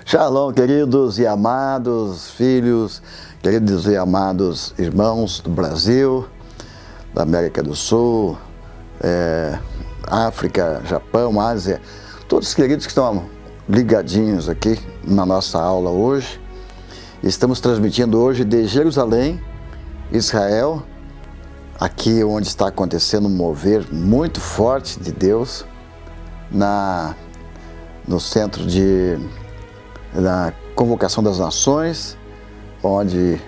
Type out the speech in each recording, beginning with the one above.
Shalom, queridos e amados filhos, queridos e amados irmãos do Brasil, da América do Sul, África, Japão, Ásia, todos os queridos que estão ligadinhos aqui na nossa aula hoje. Estamos transmitindo hoje de Jerusalém, Israel, aqui onde está acontecendo um mover muito forte de Deus, no centro da Convocação das Nações, onde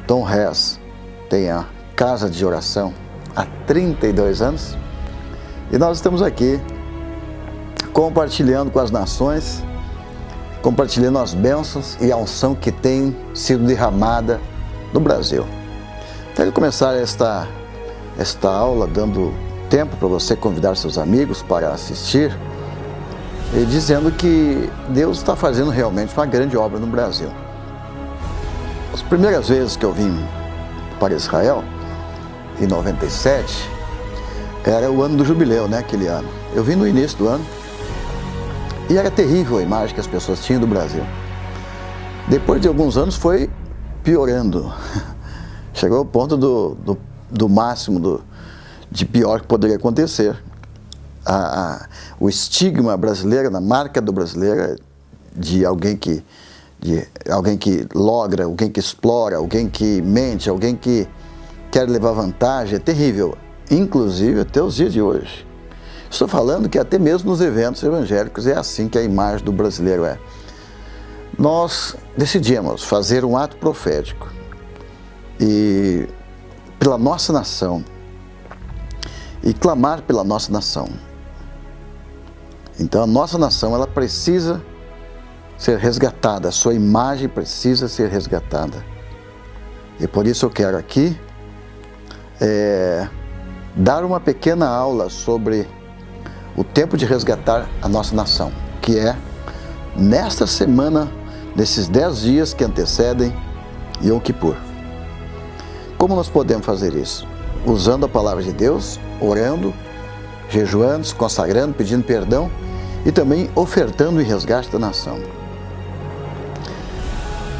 Tom Hess tem a casa de oração há 32 anos. E nós estamos aqui compartilhando com as nações, compartilhando as bênçãos e a unção que tem sido derramada no Brasil. Quero começar esta aula dando tempo para você convidar seus amigos para assistir e dizendo que Deus está fazendo realmente uma grande obra no Brasil. As primeiras vezes que eu vim para Israel, em 97, era o ano do jubileu, né, aquele ano. Eu vim no início do ano e era terrível a imagem que as pessoas tinham do Brasil. Depois de alguns anos foi piorando. Chegou ao ponto do máximo de pior que poderia acontecer. O estigma brasileiro, a marca do brasileiro, de alguém que logra, alguém que explora, alguém que mente, alguém que quer levar vantagem, é terrível, inclusive até os dias de hoje. Estou falando que até mesmo nos eventos evangélicos é assim que a imagem do brasileiro é. Nós decidimos fazer um ato profético e pela nossa nação e clamar pela nossa nação. Então a nossa nação, ela precisa ser resgatada, a sua imagem precisa ser resgatada. E por isso eu quero aqui dar uma pequena aula sobre o tempo de resgatar a nossa nação, que é nesta semana, nesses 10 dias que antecedem Yom Kippur. Como nós podemos fazer isso? Usando a palavra de Deus, orando, jejuando, se consagrando, pedindo perdão e também ofertando o resgate da nação.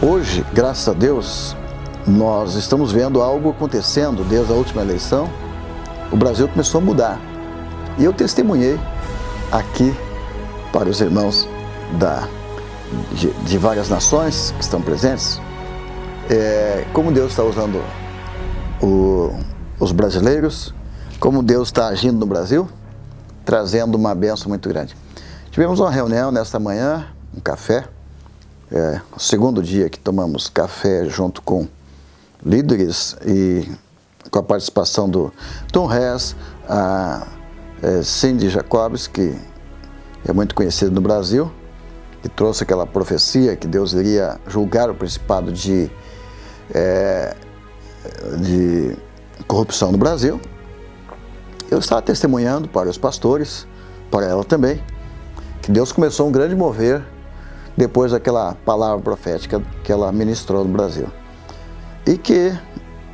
Hoje, graças a Deus, nós estamos vendo algo acontecendo desde a última eleição. O Brasil começou a mudar. E eu testemunhei aqui para os irmãos de várias nações que estão presentes, como Deus está usando os brasileiros, como Deus está agindo no Brasil, trazendo uma bênção muito grande. Tivemos uma reunião nesta manhã, um café, o segundo dia que tomamos café junto com líderes e com a participação do Tom Hess, a Cindy Jacobs, que é muito conhecida no Brasil, que trouxe aquela profecia que Deus iria julgar o principado de corrupção no Brasil. Eu estava testemunhando para os pastores, para ela também, que Deus começou um grande mover depois daquela palavra profética que ela ministrou no Brasil. E que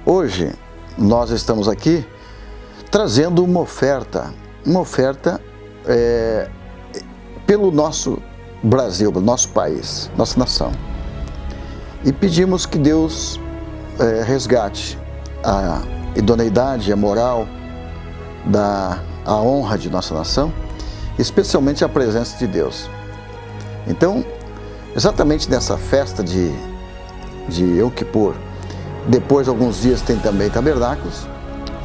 hoje nós estamos aqui trazendo uma oferta pelo nosso Brasil, pelo nosso país, nossa nação. E pedimos que Deus resgate a idoneidade, a moral, a honra de nossa nação, especialmente a presença de Deus. Então, exatamente nessa festa de Yom Kippur, depois de alguns dias tem também tabernáculos,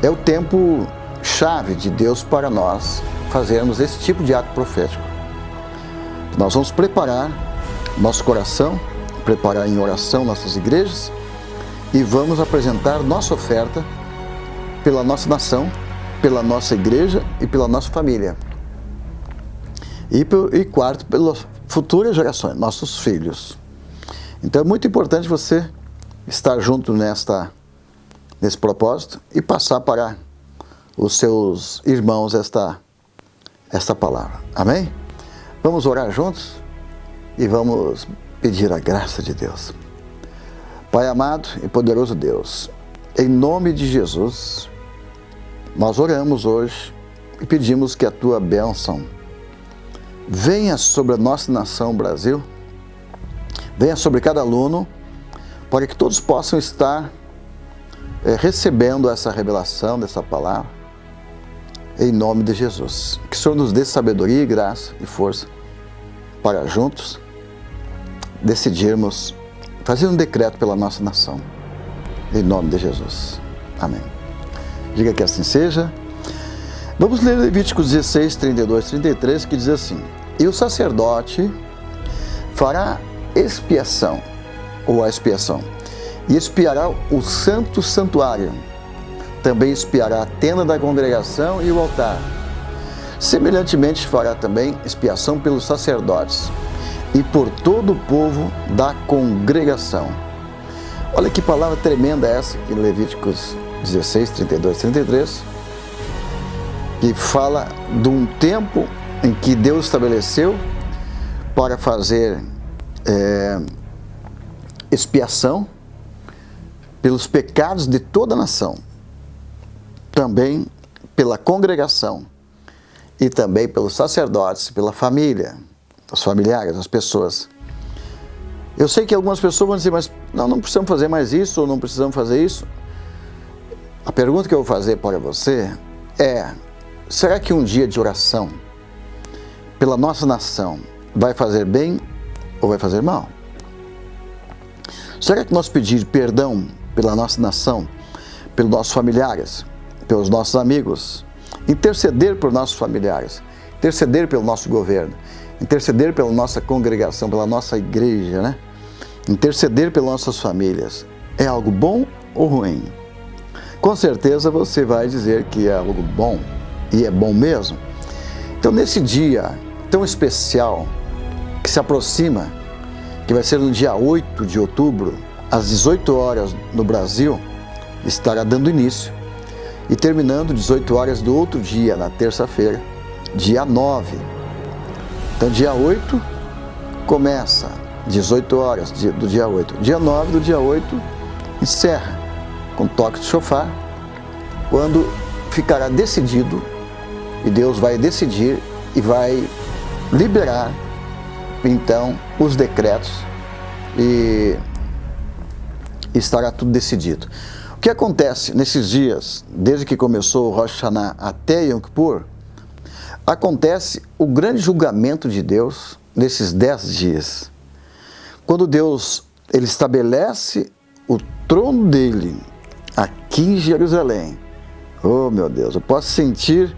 é o tempo chave de Deus para nós fazermos esse tipo de ato profético. Nós vamos preparar nosso coração, preparar em oração nossas igrejas e vamos apresentar nossa oferta pela nossa nação, pela nossa igreja e pela nossa família. E quarto, pelas futuras gerações, nossos filhos. Então é muito importante você estar junto nesse propósito e passar para os seus irmãos esta palavra. Amém? Vamos orar juntos e vamos pedir a graça de Deus. Pai amado e poderoso Deus, em nome de Jesus, nós oramos hoje e pedimos que a tua bênção venha sobre a nossa nação Brasil venha sobre cada aluno, para que todos possam estar recebendo essa revelação dessa palavra, em nome de Jesus. Que o Senhor nos dê sabedoria e graça e força para juntos decidirmos fazer um decreto pela nossa nação, em nome de Jesus. Amém. Diga que assim seja. Vamos ler Levíticos 16, 32, 33, que diz assim: e o sacerdote fará expiação, ou a expiação, e expiará o santo santuário, também expiará a tenda da congregação e o altar. Semelhantemente fará também expiação pelos sacerdotes e por todo o povo da congregação. Olha que palavra tremenda essa, aqui em Levíticos 16, 32, 33, que fala de um tempo em que Deus estabeleceu para fazer expiação pelos pecados de toda a nação, também pela congregação e também pelos sacerdotes, pela família, os familiares, as pessoas. Eu sei que algumas pessoas vão dizer, mas não precisamos fazer mais isso, ou não precisamos fazer isso. A pergunta que eu vou fazer para você é: será que um dia de oração pela nossa nação vai fazer bem ou vai fazer mal? Será que nós pedir perdão pela nossa nação, pelos nossos familiares, pelos nossos amigos, interceder por nossos familiares, interceder pelo nosso governo, interceder pela nossa congregação, pela nossa igreja, né? Interceder pelas nossas famílias, é algo bom ou ruim? Com certeza você vai dizer que é algo bom, e é bom mesmo. Então, nesse dia tão especial que se aproxima, que vai ser no dia 8 de outubro, às 18 horas no Brasil, estará dando início e terminando 18 horas do outro dia, na terça-feira, dia 9. Então, dia 8 começa, 18 horas do dia 8. Dia 9 do dia 8 encerra com toque de chofar, quando ficará decidido, e Deus vai decidir e vai liberar, então, os decretos, e estará tudo decidido. O que acontece nesses dias, desde que começou o Rosh Hashanah até Yom Kippur, acontece o grande julgamento de Deus nesses 10 dias. Quando Deus ele estabelece o trono dele aqui em Jerusalém, oh meu Deus, eu posso sentir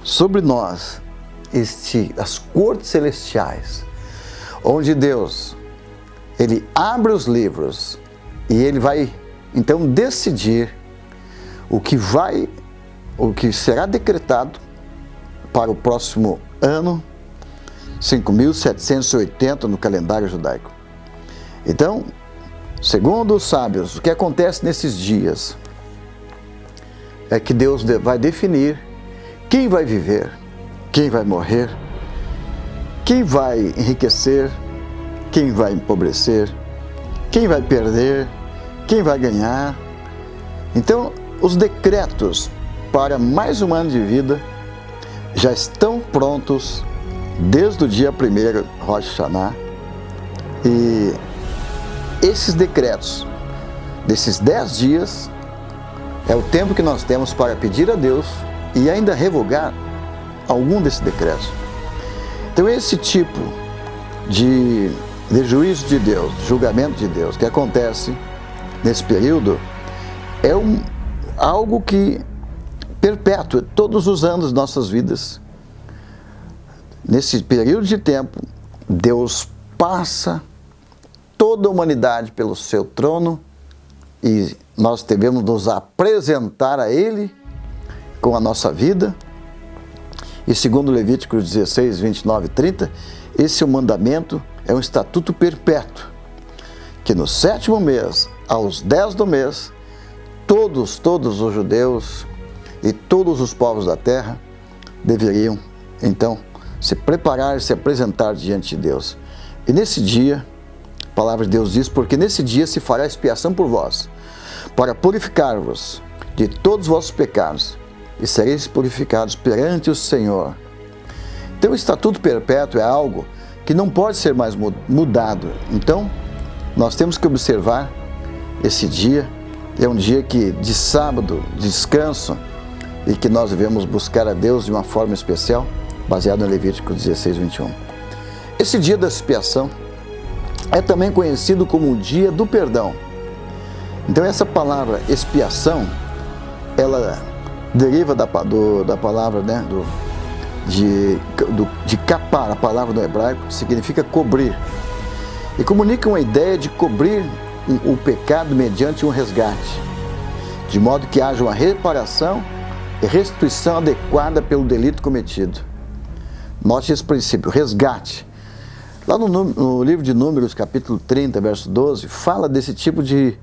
sobre nós as cortes celestiais, onde Deus ele abre os livros e ele vai então decidir o que será decretado para o próximo ano 5.780 no calendário judaico. Então, segundo os sábios, o que acontece nesses dias é que Deus vai definir quem vai viver, quem vai morrer, quem vai enriquecer, quem vai empobrecer, quem vai perder, quem vai ganhar. Então, os decretos para mais um ano de vida já estão prontos desde o dia 1º, Rosh Hashanah, e esses decretos desses 10 dias é o tempo que nós temos para pedir a Deus e ainda revogar algum desses decretos. Então, esse tipo de juízo de Deus, de julgamento de Deus que acontece nesse período é algo que perpétua todos os anos de nossas vidas. Nesse período de tempo, Deus passa toda a humanidade pelo seu trono e nós devemos nos apresentar a Ele com a nossa vida. E segundo Levíticos 16, 29 e 30, esse é o mandamento, é um estatuto perpétuo, que no 7º mês, aos 10 do mês, todos os judeus e todos os povos da terra deveriam, então, se preparar e se apresentar diante de Deus. E nesse dia, a palavra de Deus diz, porque nesse dia se fará expiação por vós, para purificar-vos de todos os vossos pecados, e sereis purificados perante o Senhor. Então, o estatuto perpétuo é algo que não pode ser mais mudado. Então, Nós temos que observar esse dia. É um dia de sábado, de descanso, e que nós devemos buscar a Deus de uma forma especial, baseado em Levítico 16, 21. Esse dia da expiação é também conhecido como o dia do perdão. Então essa palavra expiação, ela deriva da palavra, né, de capar, a palavra do hebraico, significa cobrir. E comunica uma ideia de cobrir o pecado mediante um resgate, de modo que haja uma reparação e restituição adequada pelo delito cometido. Note esse princípio, resgate. Lá no livro de Números, capítulo 30, verso 12, fala desse tipo de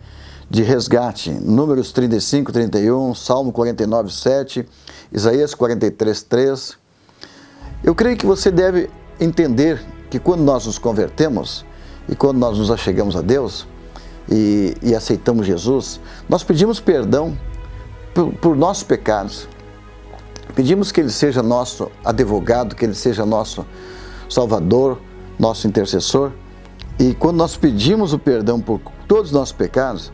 resgate. Números 35, 31, Salmo 49, 7, Isaías 43, 3. Eu creio que você deve entender que quando nós nos convertemos e quando nós nos achegamos a Deus e aceitamos Jesus, nós pedimos perdão por nossos pecados. Pedimos que Ele seja nosso advogado, que Ele seja nosso Salvador, nosso intercessor. E quando nós pedimos o perdão por todos os nossos pecados,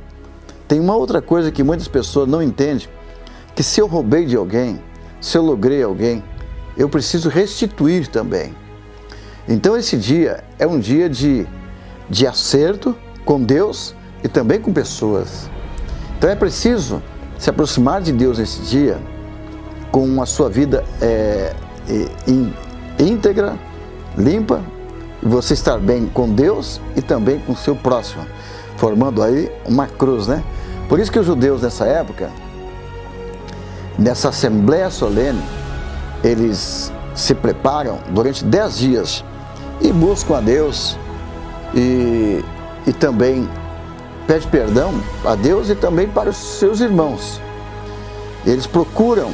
tem uma outra coisa que muitas pessoas não entendem, que se eu roubei de alguém, se eu logrei alguém, eu preciso restituir também. Então esse dia é um dia de acerto com Deus e também com pessoas. Então é preciso se aproximar de Deus nesse dia com a sua vida íntegra, limpa, e você estar bem com Deus e também com o seu próximo, formando aí uma cruz, né? Por isso que os judeus nessa época, nessa assembleia solene, eles se preparam durante 10 dias e buscam a Deus e também pede perdão a Deus e também para os seus irmãos. Eles procuram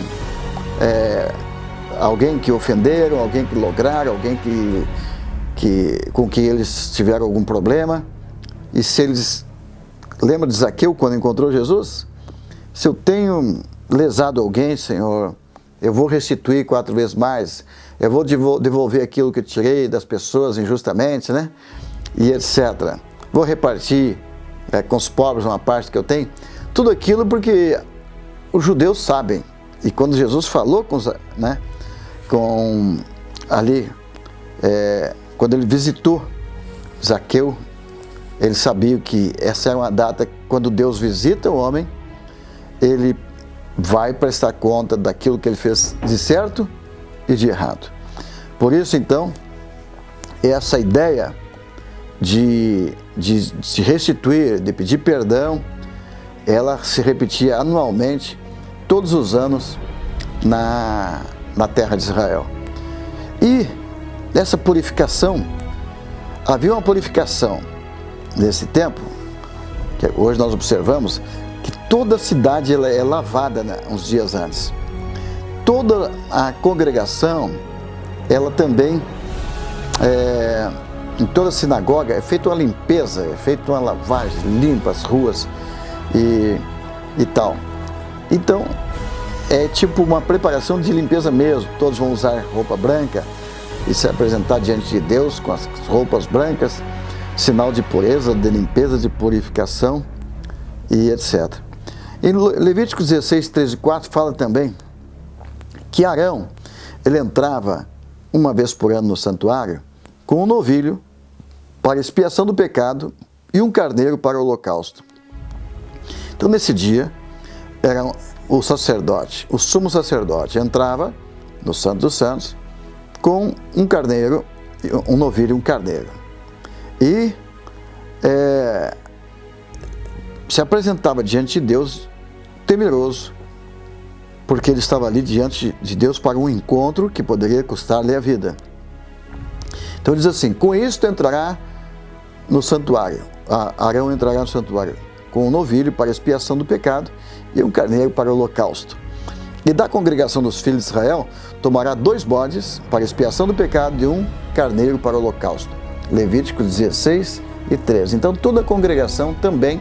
alguém que ofenderam, alguém que lograram, alguém com quem eles tiveram algum problema. E se eles... Lembra de Zaqueu quando encontrou Jesus? Se eu tenho lesado alguém, Senhor, eu vou restituir 4 vezes mais, eu vou devolver aquilo que eu tirei das pessoas injustamente, né? E etc. Vou repartir com os pobres uma parte que eu tenho. Tudo aquilo porque os judeus sabem. E quando Jesus falou quando ele visitou Zaqueu, ele sabia que essa era uma data, quando Deus visita o homem, ele vai prestar conta daquilo que ele fez de certo e de errado. Por isso, então, essa ideia de restituir, de pedir perdão, ela se repetia anualmente, todos os anos, na terra de Israel. E nessa purificação, havia uma purificação nesse tempo, que hoje nós observamos, que toda a cidade ela é lavada uns dias antes. Toda a congregação, ela também, em toda a sinagoga, é feita uma limpeza, é feita uma lavagem, limpa as ruas e tal. Então, é tipo uma preparação de limpeza mesmo. Todos vão usar roupa branca e se apresentar diante de Deus com as roupas brancas, sinal de pureza, de limpeza, de purificação e etc. Em Levíticos 16, 13 e 4 fala também que Arão, ele entrava uma vez por ano no santuário com um novilho para expiação do pecado e um carneiro para o holocausto. Então nesse dia, era o sacerdote, o sumo sacerdote, entrava no Santo dos Santos com um carneiro, um novilho e um carneiro. E se apresentava diante de Deus temeroso, porque ele estava ali diante de Deus para um encontro que poderia custar-lhe a vida. Então diz assim: com isto entrará no santuário, Arão entrará no santuário com um novilho para expiação do pecado e um carneiro para o holocausto. E da congregação dos filhos de Israel tomará 2 bodes para expiação do pecado e um carneiro para o holocausto. Levíticos 16 e 13. Então toda a congregação também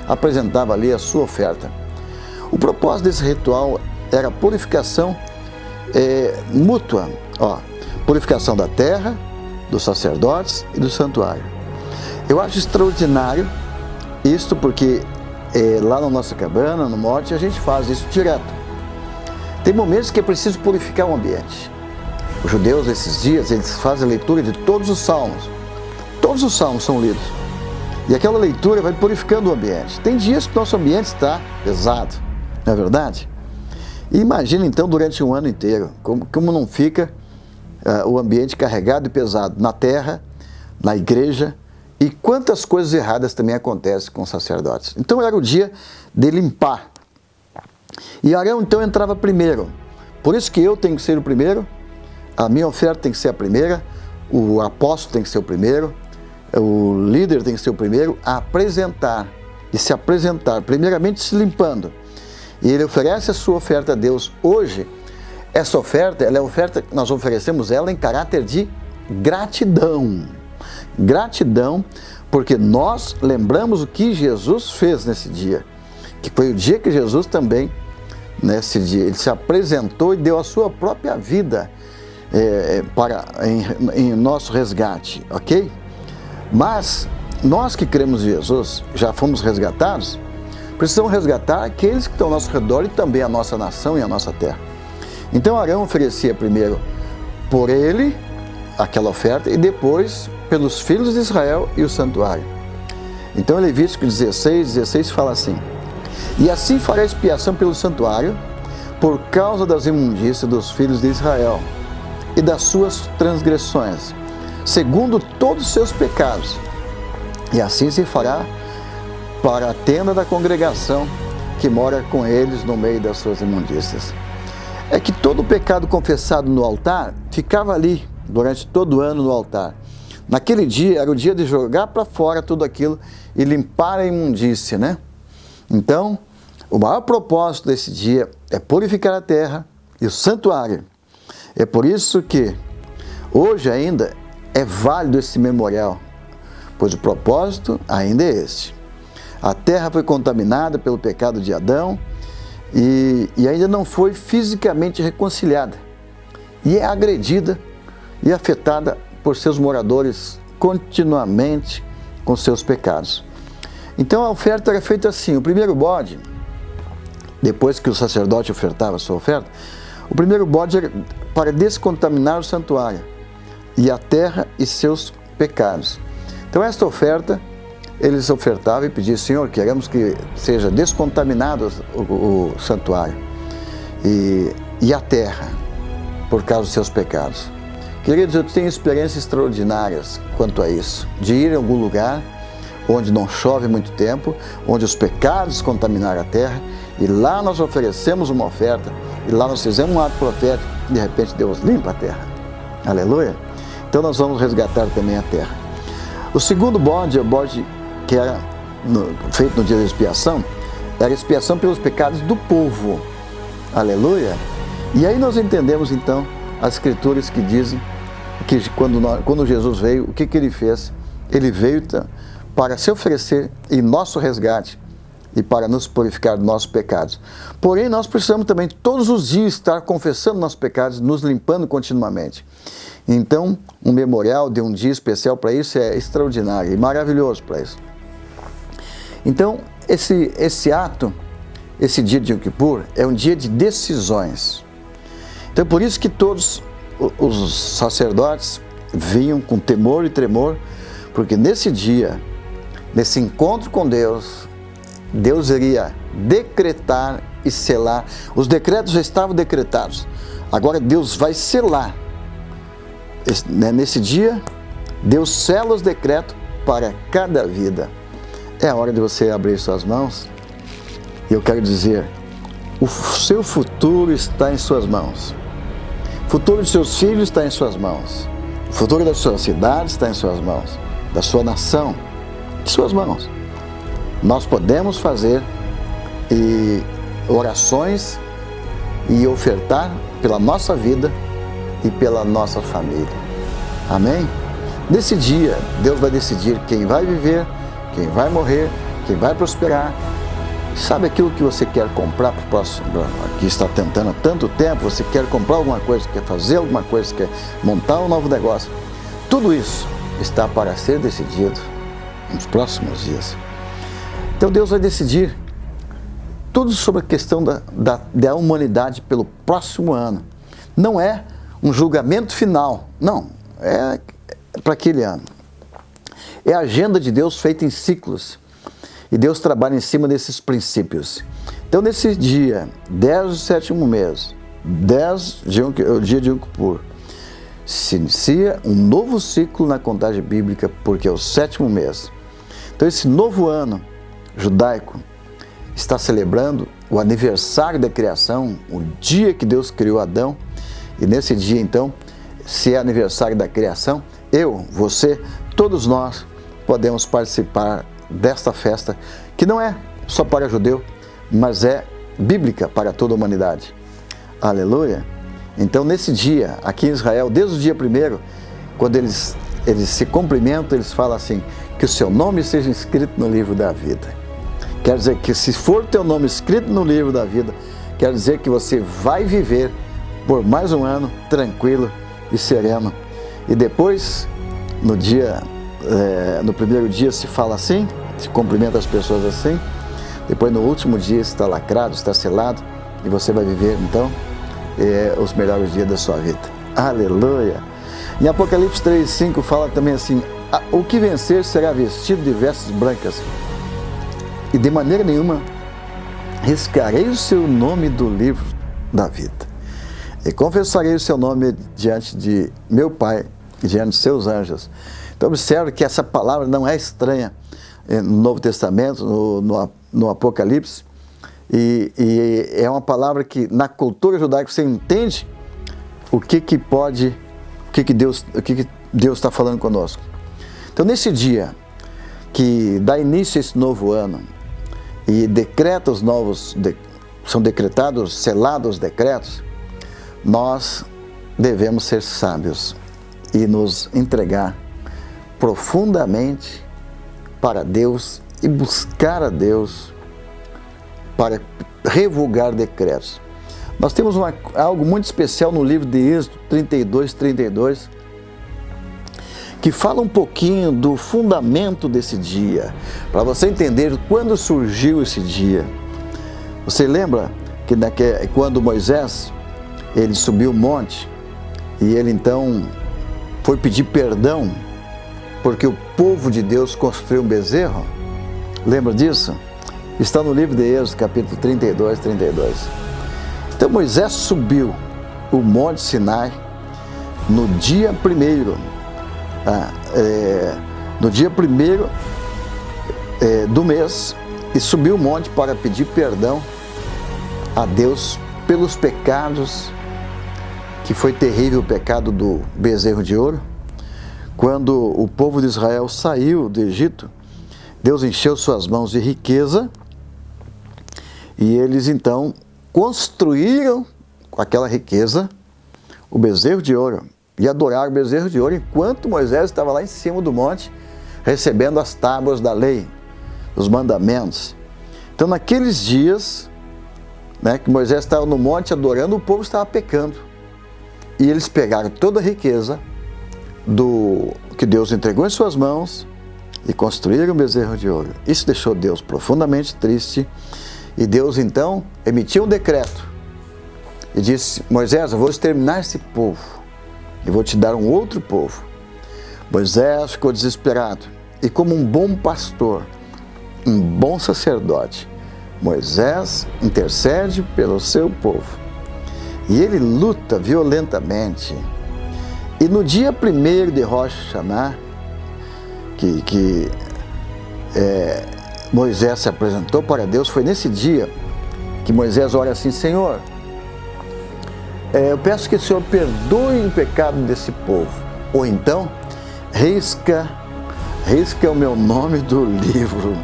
apresentava ali a sua oferta. O propósito desse ritual era a purificação mútua, purificação da terra, dos sacerdotes e do santuário. Eu acho extraordinário isto porque lá na nossa cabana, no monte, a gente faz isso direto. Tem momentos que é preciso purificar o ambiente. Os judeus, esses dias, eles fazem a leitura de todos os salmos. Todos os salmos são lidos. E aquela leitura vai purificando o ambiente. Tem dias que o nosso ambiente está pesado, não é verdade? E imagina então durante um ano inteiro, como não fica o ambiente carregado e pesado na terra, na igreja, e quantas coisas erradas também acontecem com os sacerdotes. Então era o dia de limpar. E Arão então entrava primeiro. Por isso que eu tenho que ser o primeiro, a minha oferta tem que ser a primeira, o apóstolo tem que ser o primeiro, o líder tem que ser o primeiro a apresentar e se apresentar, primeiramente se limpando. E ele oferece a sua oferta a Deus. Hoje, essa oferta, ela é a oferta que nós oferecemos ela em caráter de gratidão. Gratidão, porque nós lembramos o que Jesus fez nesse dia, que foi o dia que Jesus também, nesse dia, ele se apresentou e deu a sua própria vida em nosso resgate, ok? Mas nós que cremos em Jesus, já fomos resgatados, precisamos resgatar aqueles que estão ao nosso redor e também a nossa nação e a nossa terra. Então Arão oferecia primeiro por ele aquela oferta e depois pelos filhos de Israel e o santuário. Então Levítico 16 fala assim: e assim fará expiação pelo santuário por causa das imundícias dos filhos de Israel e das suas transgressões, segundo todos os seus pecados, e assim se fará para a tenda da congregação que mora com eles no meio das suas imundícias. É que todo o pecado confessado no altar ficava ali durante todo o ano no altar. Naquele dia era o dia de jogar para fora tudo aquilo e limpar a imundícia, né? Então, o maior propósito desse dia é purificar a terra e o santuário. É por isso que hoje ainda é válido esse memorial, pois o propósito ainda é este. A terra foi contaminada pelo pecado de Adão e ainda não foi fisicamente reconciliada. E é agredida e afetada por seus moradores continuamente com seus pecados. Então a oferta era feita assim: o primeiro bode, depois que o sacerdote ofertava a sua oferta, o primeiro bode era para descontaminar o santuário e a terra e seus pecados. Então esta oferta, eles ofertavam e pediam: Senhor, queremos que seja descontaminado o santuário e a terra por causa dos seus pecados. Queridos, eu tenho experiências extraordinárias quanto a isso, de ir em algum lugar onde não chove muito tempo, onde os pecados contaminaram a terra, e lá nós oferecemos uma oferta, e lá nós fizemos um ato profético, e de repente Deus limpa a terra. Aleluia! Então nós vamos resgatar também a terra. O segundo bode é o bode que era feito no dia da expiação, era expiação pelos pecados do povo. Aleluia! E aí nós entendemos então as escrituras que dizem que quando Jesus veio, o que ele fez? Ele veio para se oferecer em nosso resgate e para nos purificar dos nossos pecados. Porém, nós precisamos também todos os dias estar confessando nossos pecados, nos limpando continuamente. Então, um memorial de um dia especial para isso é extraordinário e maravilhoso para isso. Então, esse ato, esse dia de Yom Kippur, é um dia de decisões. Então, por isso que todos os sacerdotes vinham com temor e tremor, porque nesse dia, nesse encontro com Deus, Deus iria decretar e selar. Os decretos já estavam decretados. Agora Deus vai selar. Nesse dia, Deus sela os decretos para cada vida. É a hora de você abrir suas mãos. E eu quero dizer, o seu futuro está em suas mãos. O futuro de seus filhos está em suas mãos. O futuro da sua cidade está em suas mãos. Da sua nação, em suas mãos. Nós podemos fazer orações e ofertar pela nossa vida e pela nossa família. Amém? Nesse dia, Deus vai decidir quem vai viver, quem vai morrer, quem vai prosperar. Sabe aquilo que você quer comprar para o próximo, que está tentando há tanto tempo, você quer comprar alguma coisa, quer fazer alguma coisa, quer montar um novo negócio. Tudo isso está para ser decidido nos próximos dias. Então Deus vai decidir tudo sobre a questão da humanidade pelo próximo ano. Não é um julgamento final, não, é para aquele ano. É a agenda de Deus feita em ciclos. E Deus trabalha em cima desses princípios. Então, nesse dia, 10 do sétimo mês, 10 o dia de Yom Kippur, se inicia um novo ciclo na contagem bíblica, porque é o sétimo mês. Então, esse novo ano judaico está celebrando o aniversário da criação, o dia que Deus criou Adão. E nesse dia, então, se é aniversário da criação, eu, você, todos nós podemos participar desta festa, que não é só para judeu, mas é bíblica para toda a humanidade. Aleluia! Então, nesse dia, aqui em Israel, desde o dia primeiro, quando eles se cumprimentam, eles falam assim, que o seu nome seja escrito no livro da vida. Quer dizer que se for teu nome escrito no livro da vida, quer dizer que você vai viver por mais um ano tranquilo e sereno. E depois, no primeiro dia se fala assim, se cumprimenta as pessoas assim, depois no último dia está lacrado, está selado, e você vai viver então os melhores dias da sua vida. Aleluia! Em Apocalipse 3:5 fala também assim, o que vencer será vestido de vestes brancas, e de maneira nenhuma riscarei o seu nome do livro da vida, e confessarei o seu nome diante de meu Pai e diante de seus anjos. Então observe que essa palavra não é estranha no Novo Testamento, no Apocalipse, e é uma palavra que na cultura judaica você entende o que Deus está falando conosco. Então nesse dia que dá início a esse novo ano e decretos novos, são decretados, selados decretos, nós devemos ser sábios e nos entregar profundamente para Deus e buscar a Deus para revogar decretos. Nós temos algo muito especial no livro de Êxodo 32, que fala um pouquinho do fundamento desse dia, para você entender quando surgiu esse dia. Você lembra que quando Moisés ele subiu o monte e ele então foi pedir perdão porque o povo de Deus construiu um bezerro? Lembra disso? Está no livro de Êxodo, capítulo 32. Então Moisés subiu o monte Sinai no dia primeiro, do mês, e subiu o monte para pedir perdão a Deus pelos pecados, que foi terrível o pecado do bezerro de ouro. Quando o povo de Israel saiu do Egito, Deus encheu suas mãos de riqueza e eles então construíram com aquela riqueza o bezerro de ouro e adoraram o bezerro de ouro enquanto Moisés estava lá em cima do monte recebendo as tábuas da lei, os mandamentos. Então naqueles dias, que Moisés estava no monte adorando, o povo estava pecando e eles pegaram toda a riqueza que Deus entregou em suas mãos e construíram um bezerro de ouro. Isso deixou Deus profundamente triste e Deus então emitiu um decreto e disse: Moisés, eu vou exterminar esse povo e vou te dar um outro povo. Moisés ficou desesperado e, como um bom pastor, um bom sacerdote, Moisés intercede pelo seu povo e ele luta violentamente. E no dia 1º de Rosh Hashanah, que Moisés se apresentou para Deus, foi nesse dia que Moisés ora assim: Senhor, eu peço que o Senhor perdoe o pecado desse povo, ou então risca o meu nome do livro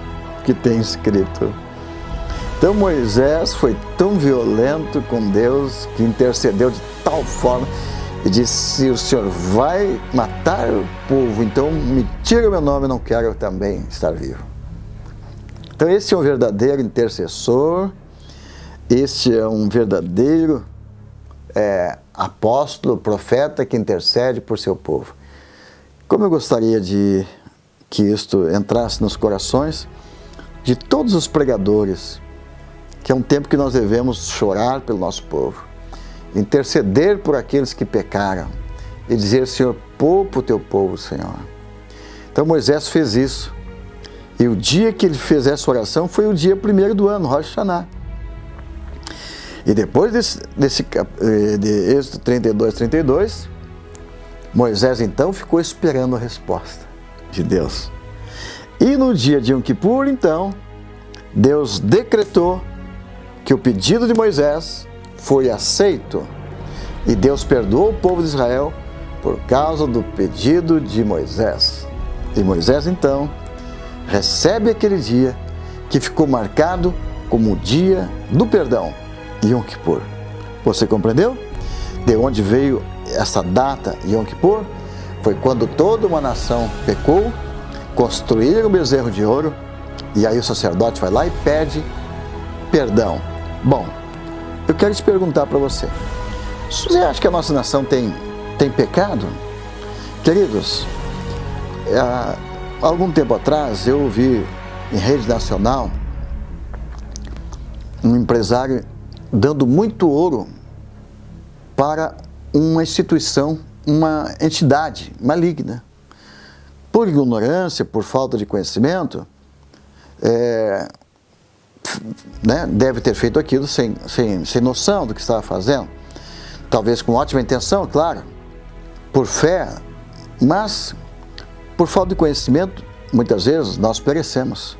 que tem escrito. Então Moisés foi tão violento com Deus que intercedeu de tal forma e disse: se o Senhor vai matar o povo, então me tira o meu nome, eu não quero também estar vivo. Então esse é um verdadeiro intercessor, este é um verdadeiro apóstolo, profeta que intercede por seu povo. Como eu gostaria de que isto entrasse nos corações de todos os pregadores, que é um tempo que nós devemos chorar pelo nosso povo, interceder por aqueles que pecaram e dizer: Senhor, poupa o teu povo, Senhor. Então Moisés fez isso, e o dia que ele fez essa oração foi o dia 1º do ano, Rosh Hashanah. E depois de Êxodo 32, Moisés então ficou esperando a resposta de Deus. E no dia de Yom Kippur, então, Deus decretou que o pedido de Moisés foi aceito. E Deus perdoou o povo de Israel por causa do pedido de Moisés. E Moisés, então, recebe aquele dia que ficou marcado como o dia do perdão, Yom Kippur. Você compreendeu? De onde veio essa data, Yom Kippur? Foi quando toda uma nação pecou, construíram um bezerro de ouro, e aí o sacerdote vai lá e pede perdão. Bom, eu quero te perguntar para você: você acha que a nossa nação tem pecado? Queridos, há algum tempo atrás eu ouvi em rede nacional um empresário dando muito ouro para uma instituição, uma entidade maligna. Por ignorância, por falta de conhecimento, deve ter feito aquilo sem noção do que estava fazendo. Talvez com ótima intenção, claro, por fé, mas por falta de conhecimento, muitas vezes nós perecemos.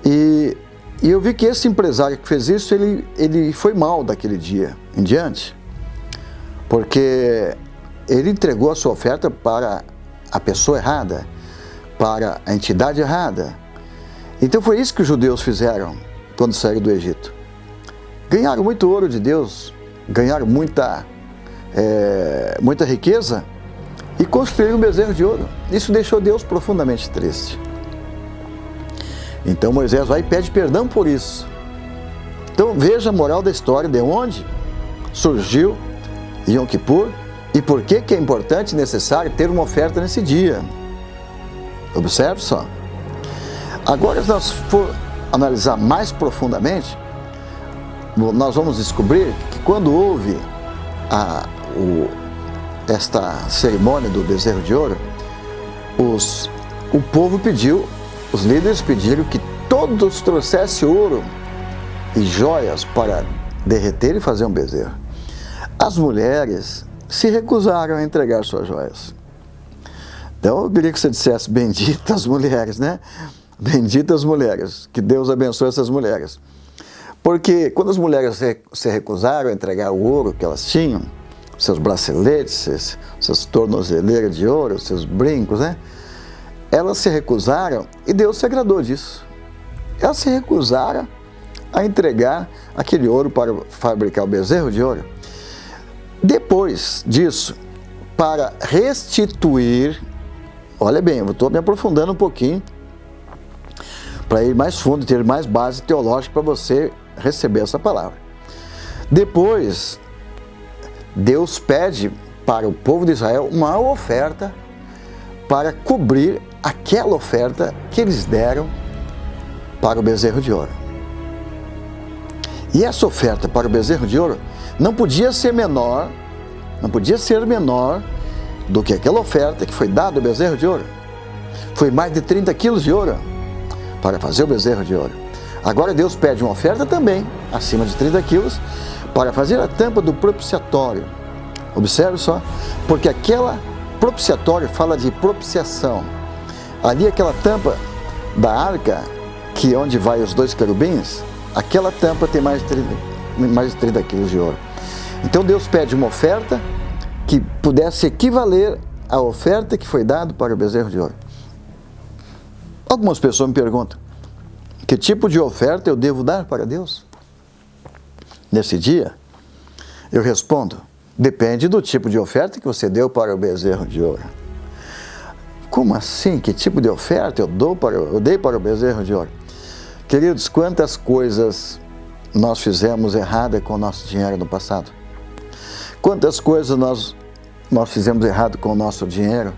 E eu vi que esse empresário que fez isso, ele foi mal daquele dia em diante, porque ele entregou a sua oferta para a pessoa errada, para a entidade errada. Então foi isso que os judeus fizeram quando saíram do Egito. Ganharam muito ouro de Deus, ganharam muita riqueza e construíram um bezerro de ouro. Isso deixou Deus profundamente triste. Então Moisés vai e pede perdão por isso. Então veja a moral da história, de onde surgiu Yom Kippur e por que é importante e necessário ter uma oferta nesse dia. Observe só. Agora, se nós for analisar mais profundamente, nós vamos descobrir que quando houve esta cerimônia do bezerro de ouro, o povo pediu, os líderes pediram que todos trouxessem ouro e joias para derreter e fazer um bezerro. As mulheres se recusaram a entregar suas joias. Então eu queria que você dissesse: benditas mulheres, né? Benditas mulheres, que Deus abençoe essas mulheres. Porque quando as mulheres se recusaram a entregar o ouro que elas tinham, seus braceletes, suas tornozeleiras de ouro, seus brincos, né? Elas se recusaram e Deus se agradou disso. Elas se recusaram a entregar aquele ouro para fabricar o bezerro de ouro. Depois disso, para restituir, olha bem, eu estou me aprofundando um pouquinho, para ir mais fundo, ter mais base teológica para você receber essa palavra. Depois, Deus pede para o povo de Israel uma oferta para cobrir aquela oferta que eles deram para o bezerro de ouro. E essa oferta para o bezerro de ouro não podia ser menor do que aquela oferta que foi dada ao bezerro de ouro. Foi mais de 30 quilos de ouro para fazer o bezerro de ouro. Agora Deus pede uma oferta também, acima de 30 quilos, para fazer a tampa do propiciatório. Observe só, porque aquela propiciatório fala de propiciação. Ali aquela tampa da arca, que é onde vai os 2 querubins, aquela tampa tem mais de 30 quilos de ouro. Então Deus pede uma oferta que pudesse equivaler à oferta que foi dada para o bezerro de ouro. Algumas pessoas me perguntam: que tipo de oferta eu devo dar para Deus nesse dia? Eu respondo: depende do tipo de oferta que você deu para o bezerro de ouro. Como assim? Que tipo de oferta eu dei para o bezerro de ouro? Queridos, quantas coisas nós fizemos errada com o nosso dinheiro no passado? Quantas coisas nós fizemos errado com o nosso dinheiro